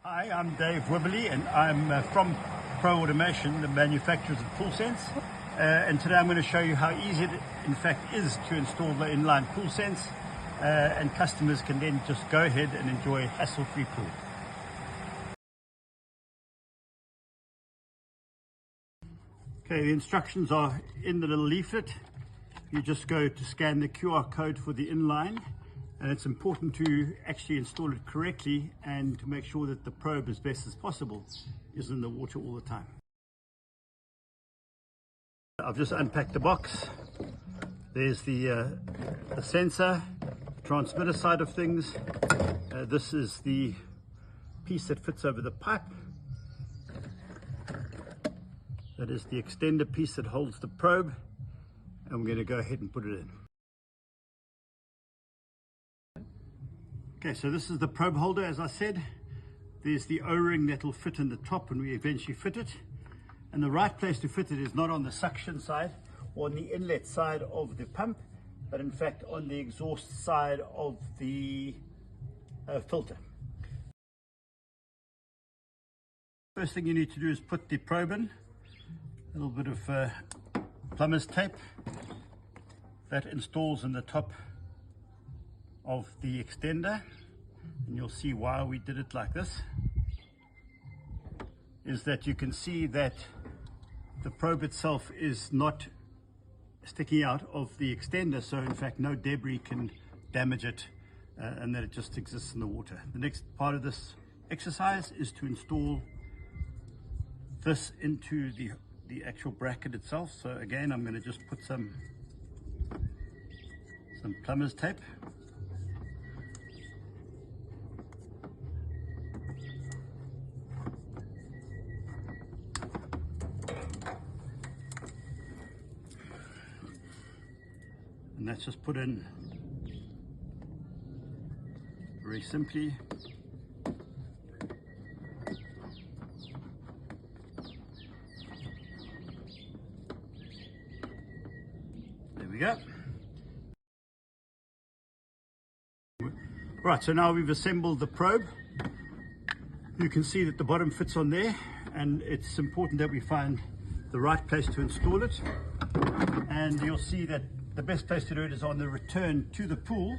Hi, I'm Dave Wibberley and I'm from Pro Automation, the manufacturers of PoolSense. And today I'm going to show you how easy it in fact is to install the inline PoolSense, and customers can then just go ahead and enjoy a hassle-free pool. Okay, the instructions are in the little leaflet. You just go to scan the QR code for the inline. And it's important to actually install it correctly and to make sure that the probe, as best as possible, is in the water all the time. I've just unpacked the box. There's the sensor, transmitter side of things. This is the piece that fits over the pipe. That is the extender piece that holds the probe. And we're going to go ahead and put it in. Okay, so this is the probe holder, as I said. There's the O-ring that will fit in the top when we eventually fit it. And the right place to fit it is not on the suction side or on the inlet side of the pump, but in fact on the exhaust side of the filter. First thing you need to do is put the probe in. A little bit of plumber's tape that installs in the top of the extender, and you'll see why we did it like this. Is that you can see that the probe itself is not sticking out of the extender, so in fact no debris can damage it, and that it just exists in the water. The next part of this exercise is to install this into the actual bracket itself. So again, I'm going to just put some plumber's tape. And that's just put in very simply. There we go. Right, so now we've assembled the probe. You can see that the bottom fits on there, and it's important that we find the right place to install it. And you'll see that the best place to do it is on the return to the pool,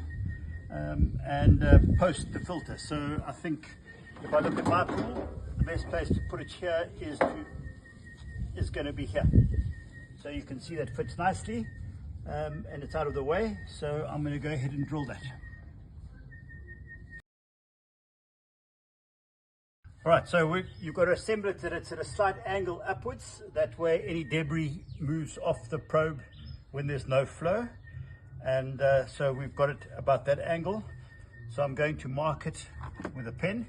and post the filter. So I think if I look at my pool, the best place to put it here is going to be here. So you can see that fits nicely, and it's out of the way. So I'm going to go ahead and drill that. All right, so you've got to assemble it that it's at a slight angle upwards. That way any debris moves off the probe when there's no flow. And so we've got it about that angle. So I'm going to mark it with a pen.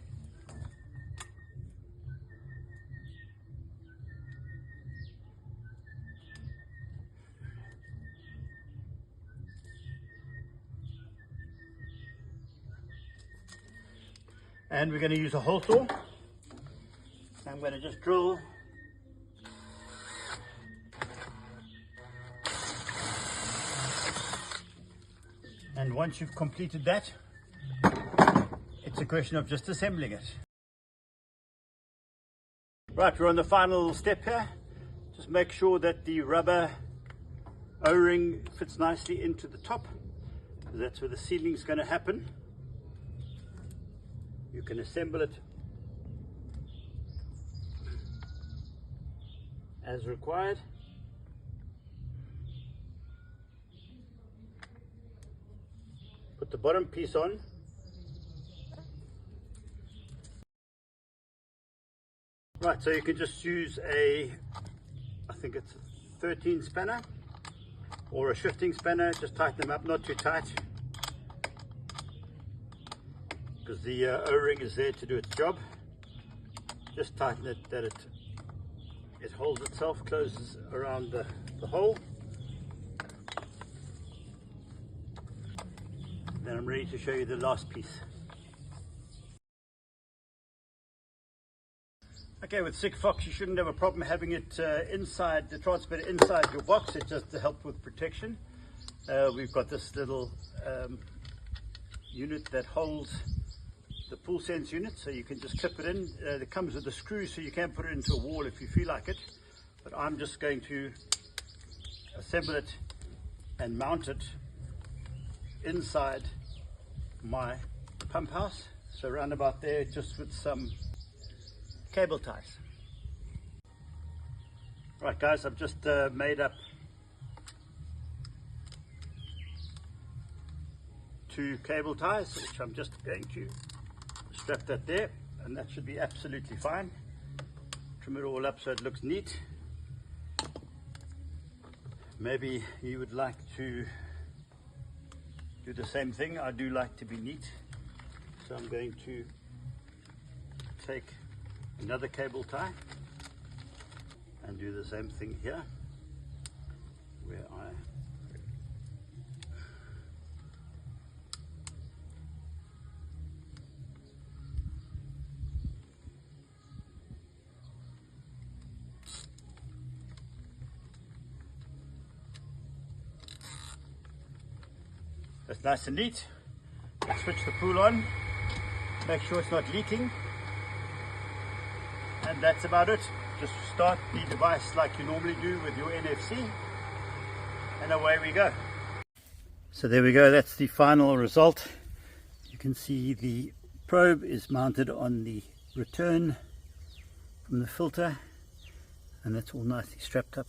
And we're going to use a hole saw. I'm going to just drill and once you've completed that, it's a question of just assembling it. Right, we're on the final step here. Just make sure that the rubber O-ring fits nicely into the top. That's where the sealing is going to happen. You can assemble it as required. Put the bottom piece on. Right, so you can just use I think it's a 13 spanner or a shifting spanner. Just tighten them up, not too tight, because the O-ring is there to do its job. Just tighten it that it holds itself, closes around the hole. Then I'm ready to show you the last piece. Okay, with Sigfox you shouldn't have a problem having it inside, the transmitter inside your box. It just helps with protection. We've got this little unit that holds the PoolSense unit, so you can just clip it in. It comes with a screw, so you can put it into a wall if you feel like it. But I'm just going to assemble it and mount it inside my pump house. So around about there, just with some cable ties. Right guys, I've just made up 2 cable ties, which I'm just going to strap that there, and that should be absolutely fine. Trim it all up so it looks neat. Maybe you would like to do the same thing. I do like to be neat, so I'm going to take another cable tie and do the same thing here, where that's nice and neat. Let's switch the pool on, make sure it's not leaking, and that's about it. Just start the device like you normally do with your NFC, and away we go. So there we go, that's the final result. You can see the probe is mounted on the return from the filter, and that's all nicely strapped up.